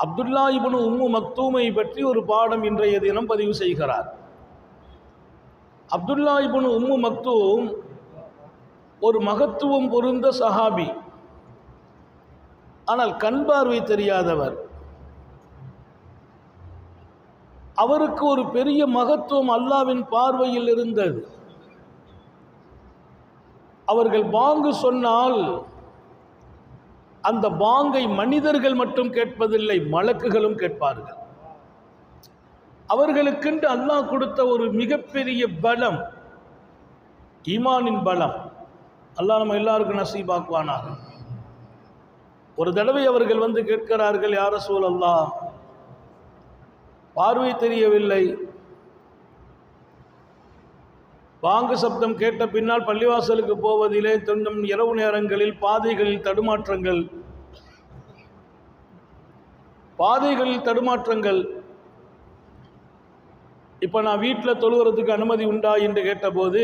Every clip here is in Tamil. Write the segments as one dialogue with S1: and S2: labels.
S1: அப்துல்லா இப்னு உம்மு மக்தூமை பற்றி ஒரு பாடம் இன்றைய தினம் பதிவு செய்கிறார். அப்துல்லா இப்னு உம்மு மக்தூம் ஒரு மகத்துவம் பொருந்த சஹாபி, ஆனால் கண் பார்வை தெரியாதவர். அவருக்கு ஒரு பெரிய மகத்துவம் அல்லாவின் பார்வையில் இருந்தது. அவர்கள் பாங்கு சொன்னால் அந்த பாங்கை மனிதர்கள் மட்டும் கேட்பதில்லை, மலக்குகளும் கேட்பார்கள். அவர்களுக்கென்று அல்லாஹ் கொடுத்த ஒரு மிகப்பெரிய பலம், ஈமானின் பலம். அல்லாஹ் நம்ம எல்லாருக்கும் நசீபாக்குவானாக. ஒரு தடவை அவர்கள் வந்து கேட்கிறார்கள், யா ரசூலல்லாஹ், பார்வை தெரியவில்லை, பாங்கு சப்தம் கேட்ட பின்னால் பள்ளிவாசலுக்கு போவதிலே தொண்டம் இரவு நேரங்களில் பாதைகளில் தடுமாற்றங்கள். இப்போ நான் வீட்டில் தொழுகிறதுக்கு அனுமதி உண்டா என்று கேட்டபோது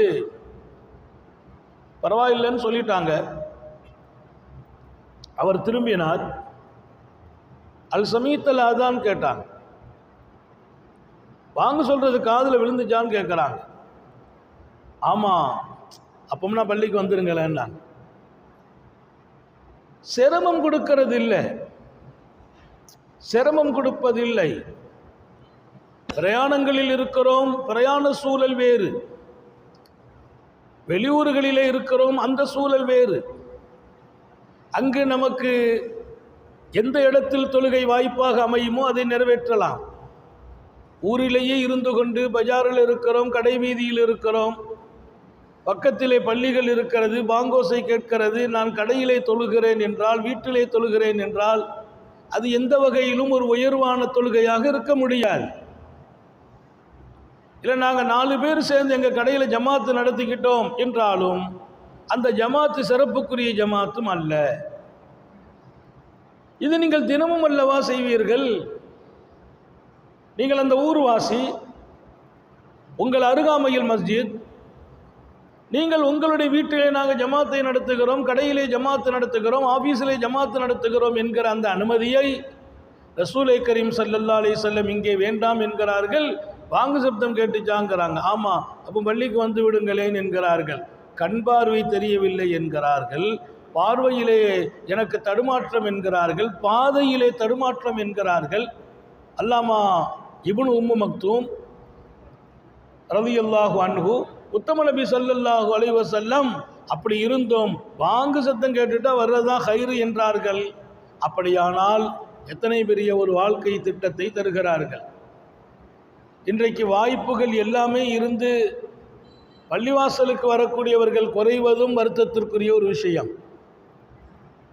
S1: பரவாயில்லைன்னு சொல்லிட்டாங்க. அவர் திரும்பினார். அல் சமீத்தல் அதான் கேட்டாங்க, வாங்க சொல்றது காதில் விழுந்துச்சான்னு கேட்குறாங்க. ஆமாம், அப்போம்னா பள்ளிக்கு வந்துருங்களேன்னா. சிரமம் கொடுப்பதில்லை. பிரயாணங்களில் இருக்கிறோம், பிரயாண சூழல் வேறு. வெளியூர்களிலே இருக்கிறோம், அந்த சூழல் வேறு. அங்கு நமக்கு எந்த இடத்தில் தொழுகை வாய்ப்பாக அமையுமோ அதை நிறைவேற்றலாம். ஊரிலேயே இருந்து கொண்டு பஜாரில் இருக்கிறோம், கடை வீதியில் இருக்கிறோம், பக்கத்திலே பள்ளிகள் இருக்கிறது, பாங்கோசை கேட்கிறது, நான் கடையிலே தொழுகிறேன் என்றால், வீட்டிலே தொழுகிறேன் என்றால் அது எந்த வகையிலும் ஒரு உயர்வான தொழுகையாக இருக்க முடியாது. இல்லை நாங்கள் 4 பேர் சேர்ந்து எங்கள் கடையில் ஜமாத்து நடத்திக்கிட்டோம் என்றாலும் அந்த ஜமாத்து சிறப்புக்குரிய ஜமாத்தும் அல்ல. இது நீங்கள் தினமும் அல்லவா செய்வீர்கள்? நீங்கள் அந்த ஊர்வாசி, உங்கள் அருகாமையில் மஸ்ஜித், நீங்கள் உங்களுடைய வீட்டிலே நாங்கள் ஜமாத்தை நடத்துகிறோம், கடையிலே ஜமாத்து நடத்துகிறோம், ஆபீஸிலே ஜமாத்து நடத்துகிறோம் என்கிற அந்த அனுமதியை ரசூலை கரீம் ஸல்லல்லாஹு அலைஹி வஸல்லம் இங்கே வேண்டாம் என்கிறார்கள். வாங்கு சப்தம் கேட்டுச்சாங்கிறாங்க. ஆமாம், அப்போ பள்ளிக்கு வந்து விடுங்களேன் என்கிறார்கள். கண் பார்வை தெரியவில்லை என்கிறார்கள், பார்வையிலே எனக்கு தடுமாற்றம் என்கிறார்கள், பாதையிலே தடுமாற்றம் என்கிறார்கள். அல்லாமா இப்னு உம்மு மக்தூம் ரலியல்லாஹு அன்ஹு உத்தம நபி ஸல்லல்லாஹு அலைஹி வஸல்லம் அப்படி இருந்தோம், வாங்கு சத்தம் கேட்டுட்டா வர்றதா ஹைரு என்றார்கள். அப்படியானால் எத்தனை பெரிய ஒரு வாழ்க்கை திட்டத்தை தருகிறார்கள். இன்றைக்கு வாய்ப்புகள் எல்லாமே இருந்து பள்ளிவாசலுக்கு வரக்கூடியவர்கள் குறைவதும் வருத்தத்திற்குரிய ஒரு விஷயம்.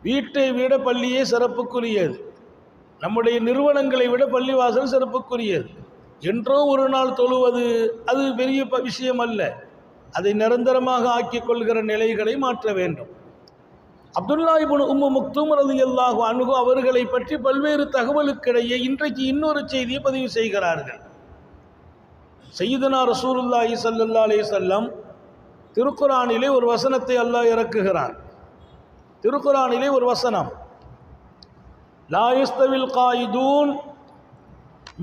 S1: வீட்டை விட பள்ளியே சிறப்புக்குரியது, நம்முடைய நிறுவனங்களை விட பள்ளிவாசல் சிறப்புக்குரியது. என்றோ ஒரு நாள் தொழுவது அது பெரிய விஷயம் அல்ல. அதை நிரந்தரமாக ஆக்கிக் கொள்கிற நிலைகளை மாற்ற வேண்டும். அப்துல்லா இப்னு உம்மு மக்தூம் ரலியல்லாஹு அன்ஹு அவர்களை பற்றி பல்வேறு தகவலுக்கிடையே இன்றைக்கு இன்னொரு செய்தியை பதிவு செய்கிறார்கள். சய்யிதுனா ரசூலுல்லாஹி ஸல்லல்லாஹு அலைஹி வஸல்லம் திருக்குர்ஆனிலே ஒரு வசனத்தை அல்லாஹ் இறக்குகிறான். திருக்குர்ஆனிலே ஒரு வசனம், லா யஸ்தவில் காயிதூன்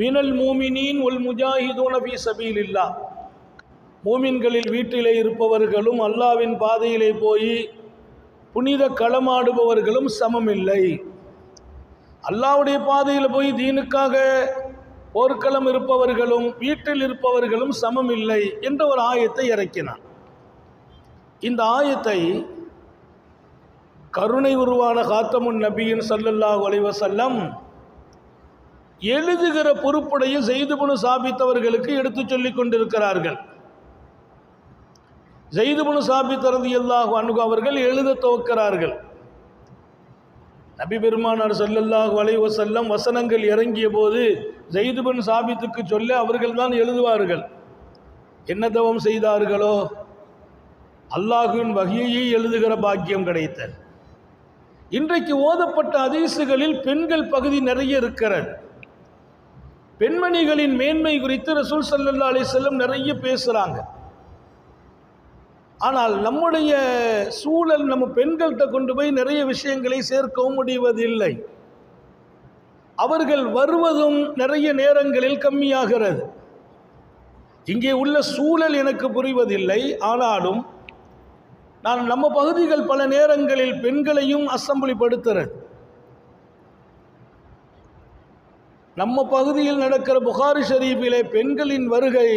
S1: மினல் மூமினீன் வல் முஜாஹிதூன ஃபீ சபீலில்லாஹ். மூமின்களில் வீட்டிலே இருப்பவர்களும் அல்லாவின் பாதையிலே போய் புனித களமாடுபவர்களும் சமமில்லை. அல்லாவுடைய பாதையில் போய் தீனுக்காக போர்க்களம் இருப்பவர்களும் வீட்டில் இருப்பவர்களும் சமமில்லை என்ற ஒரு ஆயத்தை இறக்கினான். இந்த ஆயத்தை கருணை உருவான காத்தமுன் நபியின் ஸல்லல்லாஹு அலைஹி வஸல்லம் எழுதுகிற பொறுப்புடைய ஸைத் இப்னு சாபித் அவர்களுக்கு எடுத்துச் சொல்லிக் கொண்டிருக்கிறார்கள். ஸைத் இப்னு சாபித் ரலியல்லாஹு அன்ஹு அவர்கள் எழுத துவக்கிறார்கள். நபி பெருமானார் ஸல்லல்லாஹு அலைஹி வஸல்லம் வசனங்கள் இறங்கிய போது ஸைத் இப்னு சாபித்துக்கு சொல்ல அவர்கள் தான் எழுதுவார்கள். என்ன தவம் செய்தார்களோ அல்லாஹ்வின் வஹீயை எழுதுகிற பாக்கியம் கிடைத்தது. இன்றைக்கு ஓதப்பட்ட ஹதீஸுகளில் பெண்கள் பகுதி நிறைய இருக்கிறது. பெண்மணிகளின் மேன்மை குறித்து ரசூல் ஸல்லல்லாஹு அலைஹி வஸல்லம் நிறைய பேசுகிறாங்க. ஆனால் நம்முடைய சூழல் நம்ம பெண்கள்கிட்ட கொண்டு போய் நிறைய விஷயங்களை சேர்க்கவும் முடிவதில்லை. அவர்கள் வருவதும் நிறைய நேரங்களில் கம்மியாகிறது. இங்கே உள்ள சூழல் எனக்கு புரிவதில்லை. ஆனாலும் நான் நம்ம பகுதிகள் பல நேரங்களில் பெண்களையும் அசம்பிளிப்படுத்துறது. நம்ம பகுதியில் நடக்கிற புகாரி ஷரீஃபிலே பெண்களின் வருகை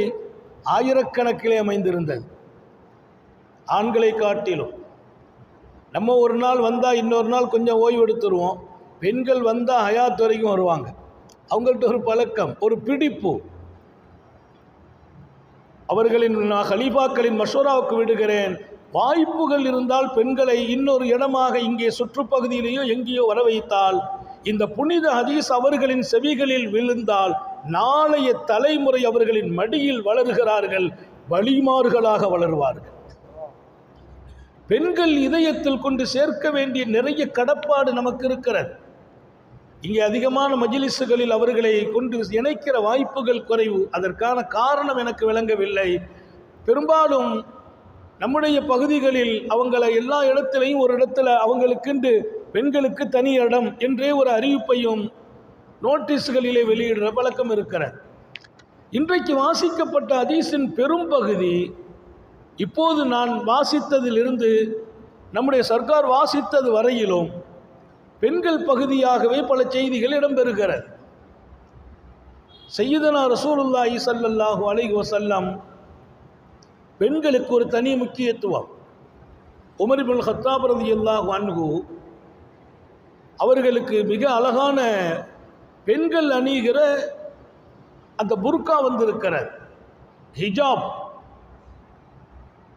S1: ஆயிரக்கணக்கிலே அமைந்திருந்தது, ஆண்களை காட்டிலும். நம்ம ஒரு நாள் வந்தால் இன்னொரு நாள் கொஞ்சம் ஓய்வு எடுத்துருவோம். பெண்கள் வந்தால் ஹயாத் வரைக்கும் வருவாங்க. அவங்கள்ட்ட ஒரு பழக்கம், ஒரு பிடிப்பு. அவர்களின் கலீஃபாக்களின் மஷூராவுக்கு விடுகிறேன், வாய்ப்புகள் இருந்தால் பெண்களை இன்னொரு இடமாக இங்கே சுற்றுப்பகுதியிலேயோ எங்கேயோ வர வைத்தால், இந்த புனித ஹதீஸ் அவர்களின் செவிகளில் விழுந்தால் நாளைய தலைமுறை அவர்களின் மடியில் வளர்கிறார்கள், வழிமார்களாக வளருவார்கள். பெண்கள் இதயத்தில் கொண்டு சேர்க்க வேண்டிய நிறைய கடப்பாடு நமக்கு இருக்கிறது. இங்கே அதிகமான மஜ்லிஸுகளில் அவர்களை கொண்டு இணைக்கிற வாய்ப்புகள் குறைவு. அதற்கான காரணம் எனக்கு விளங்கவில்லை. பெரும்பாலும் நம்முடைய பகுதிகளில் அவங்கள எல்லா இடத்திலையும் ஒரு இடத்துல அவங்களுக்குண்டு பெண்களுக்கு தனி இடம் என்றே ஒரு அறிவிப்பையும் நோட்டீஸ்களிலே வெளியிடுற பழக்கம் இருக்கிறது. இன்றைக்கு வாசிக்கப்பட்ட ஹதீஸின் பெரும்பகுதி இப்போது நான் வாசித்ததிலிருந்து நம்முடைய சர்க்கார் வாசித்தது வரையிலும் பெண்கள் பகுதியாகவே பல செய்திகள் இடம்பெறுகிறது. சய்யிதனா ரசூலுல்லாஹி ஸல்லல்லாஹு அலைஹி வஸல்லம் பெண்களுக்கு ஒரு தனி முக்கியத்துவம். உமர் இப்னுல் கத்தாப் ரலியல்லாஹு அன்ஹு அவர்களுக்கு மிக அழகான பெண்கள் அணிகிற அந்த புர்கா வந்திருக்கிறது, ஹிஜாப்,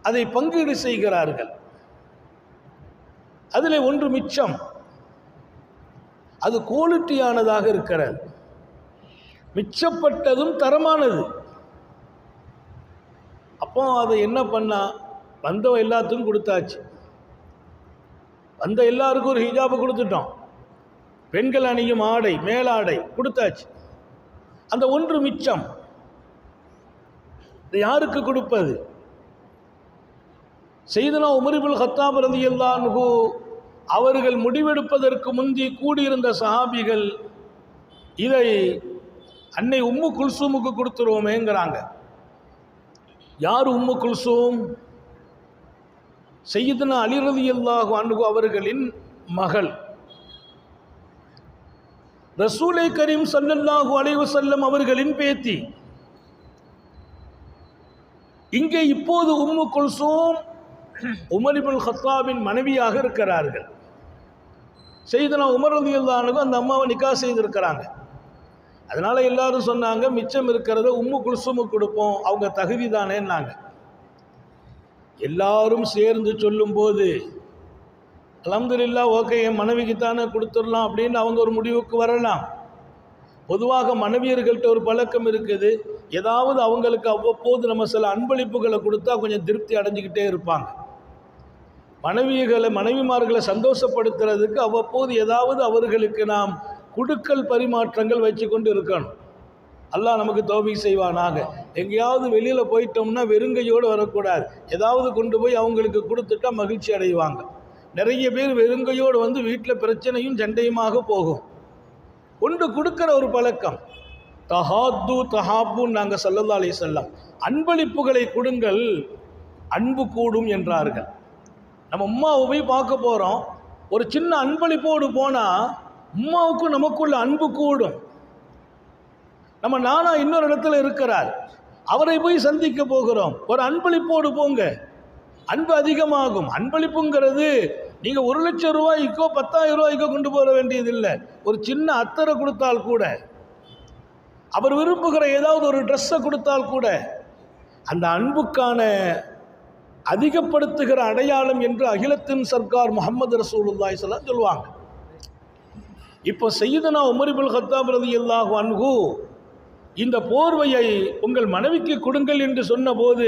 S1: அதை பங்கீடு செய்கிறார்கள். அதில் ஒன்று மிச்சம், அது குவாலிட்டியானதாக இருக்கிறது. மிச்சப்பட்டதும் தரமானது. அப்போ அதை என்ன பண்ணா, வந்தவன் எல்லாத்துக்கும் கொடுத்தாச்சு. வந்த எல்லாருக்கும் ஒரு ஹிஜாபை கொடுத்துட்டோம். பெண்கள் அணியும் ஆடை, மேலாடை கொடுத்தாச்சு. அந்த ஒன்று மிச்சம் யாருக்கு கொடுப்பது? சய்யிதுனா உமர் இப்னுல் கத்தாப் ரலியல்லாஹு அன்ஹு அவர்கள் முடிவெடுப்பதற்கு முந்தி கூடியிருந்த சஹாபிகள் இதை அன்னை உம்மு குல்சூமுக்கு கொடுத்துருவோமேங்கிறாங்க. யார் உம்மு குல்சூம்? சய்யிதுனா அலி ரலியல்லாஹு அன்ஹு அவர்களின் மகள். ரசூலை கரீம் ஸல்லல்லாஹு அலைஹி வஸல்லம் அவர்களின் பேத்தி. இங்கே இப்போது உம்மு குல்சூம் உமர் இப்னுல் கத்தாபின் மனைவியாக இருக்கிறார்கள். சய்யிதுனா உமர் ரலியல்லாஹு அன்ஹு அந்த அம்மாவை நிக்கா செய்திருக்கிறாங்க. அதனால எல்லாரும் சொன்னாங்க, மிச்சம் இருக்கிறத உம்மு குல்சூமுக்கு கொடுப்போம், அவங்க தகுதி தானேன்னாங்க. எல்லாரும் சேர்ந்து சொல்லும்போது அல்ஹம்துலில்லாஹ், ஓகே, என் மனைவிக்கு தானே கொடுத்துடலாம் அப்படின்னு அவங்க ஒரு முடிவுக்கு வரலாம். பொதுவாக மனைவியர்கள்ட்ட ஒரு பழக்கம் இருக்குது, ஏதாவது அவங்களுக்கு அவ்வப்போது நம்ம சில அன்பளிப்புகளை கொடுத்தா கொஞ்சம் திருப்தி அடைஞ்சிக்கிட்டே இருப்பாங்க. மனைவிமார்களை சந்தோஷப்படுத்துறதுக்கு அவ்வப்போது ஏதாவது அவர்களுக்கு நாம் குடுக்கல் பரிமாற்றங்கள் வச்சு கொண்டு இருக்கணும். அல்லாஹ் நமக்கு தௌஃபீக் செய்வானாக. எங்கேயாவது வெளியில் போயிட்டோம்னா வெறுங்கையோடு வரக்கூடாது. ஏதாவது கொண்டு போய் அவங்களுக்கு கொடுத்துட்டா மகிழ்ச்சி அடைவாங்க. நிறைய பேர் வெறுங்கையோடு வந்து வீட்டில் பிரச்சனையும் சண்டையுமாக போகும். கொண்டு கொடுக்கிற ஒரு பழக்கம். தஹாத்து தஹாப்புன்னு நாங்கள் ஸல்லல்லாஹு அலைஹி வஸல்லம் அன்பளிப்புகளை கொடுங்கள், அன்பு கூடும் என்றார்கள். நம்ம உம்மாவை போய் பார்க்க போகிறோம், ஒரு சின்ன அன்பளிப்போடு போனால் உம்மாவுக்கும் நமக்குள்ள அன்பு கூடும். நம்ம நானா இன்னொரு இடத்துல இருக்கிறார், அவரை போய் சந்திக்க போகிறோம், ஒரு அன்பளிப்போடு போங்க, அன்பு அதிகமாகும். அன்பளிப்புங்கிறது நீங்கள் 1 லட்சம் ரூபாய்க்கோ 10,000 ரூபாய்க்கோ கொண்டு போக வேண்டியதில்லை. ஒரு சின்ன அத்தரை கொடுத்தால் கூட, அவர் விரும்புகிற ஏதாவது ஒரு ட்ரெஸ்ஸை கொடுத்தால் கூட, அந்த அன்புக்கான அதிகப்படுத்துகிற அடையாளம் என்று அகிலத்தின் சர்க்கார் முஹம்மது ரசூலுல்லாஹி ஸல்லல்லாஹு அலைஹி வஸல்லம் சொல்லுவாங்க. இப்போ சய்யிதுனா உமர் இப்னுல் கத்தாப் ரலியல்லாஹு அன்ஹு இந்த போர்வையை உங்கள் மனைவிக்கு கொடுங்கள் என்று சொன்னபோது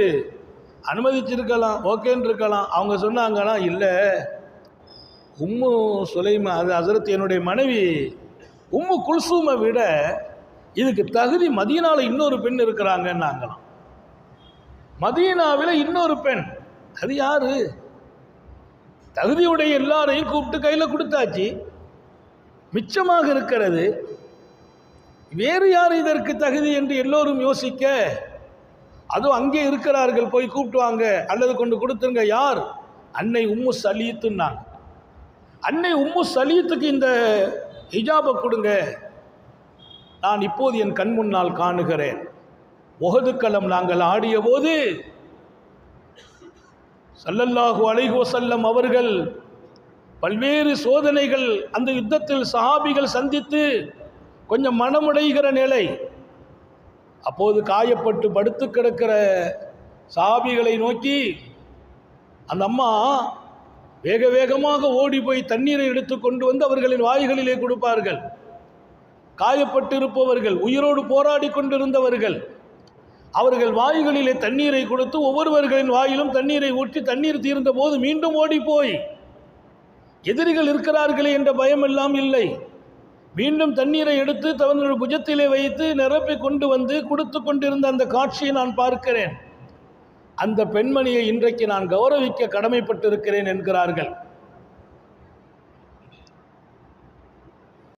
S1: அனுமதிச்சிருக்கலாம், ஓகேன்னு இருக்கலாம். அவங்க சொன்னாங்கன்னா, இல்லை, உம்மு சுலைமா, அது ஹஸரத் என்னுடைய மனைவி உம்மு குல்சூமை விட இதுக்கு தகுதி மதீனாவில் இன்னொரு பெண் இருக்கிறாங்கன்னாங்களாம். மதீனாவில் இன்னொரு பெண், அது யாரு? தகுதியுடைய எல்லாரையும் கூப்பிட்டு கையில் கொடுத்தாச்சு, மிச்சமாக இருக்கிறது. வேறு யார் இதற்கு தகுதி என்று எல்லோரும் யோசிக்க, அதுவும் அங்கே இருக்கிறார்கள், போய் கூப்பிட்டு வாங்க அல்லது கொண்டு கொடுத்துருங்க. யார்? அன்னை உம்மு சலீத்துன்னாங்க. அன்னை உம்மு சலீத்துக்கு இந்த ஹிஜாபை கொடுங்க, நான் இப்போது என் கண் முன்னால் காணுகிறேன். உஹது களம் நாங்கள் ஆடிய போது ஸல்லல்லாஹு அலைஹி வஸல்லம் அவர்கள் பல்வேறு சோதனைகள் அந்த யுத்தத்தில் சஹாபிகள் சந்தித்து கொஞ்சம் மனமுடைகிற நிலை. அப்போது காயப்பட்டு படுத்து கிடக்கிற சஹாபிகளை நோக்கி அந்த அம்மா வேக வேகமாக ஓடி போய் தண்ணீரை எடுத்து கொண்டு வந்து அவர்களின் வாய்களிலே கொடுப்பார்கள். காயப்பட்டு இருப்பவர்கள், உயிரோடு போராடி கொண்டிருந்தவர்கள், அவர்கள் வாய்களிலே தண்ணீரை கொடுத்து ஒவ்வொருவர்களின் வாயிலும் தண்ணீரை ஊற்றி தண்ணீர் தீர்ந்த போது மீண்டும் ஓடி போய், எதிரிகள் இருக்கிறார்களே என்ற பயம் எல்லாம் இல்லை, மீண்டும் தண்ணீரை எடுத்து தன்னுடைய புஜத்திலே வைத்து நிரப்பி கொண்டு வந்து கொடுத்து கொண்டிருந்த அந்த காட்சியை நான் பார்க்கிறேன். அந்த பெண்மணியை இன்றைக்கு நான் கௌரவிக்க கடமைப்பட்டிருக்கிறேன் என்கிறார்கள்.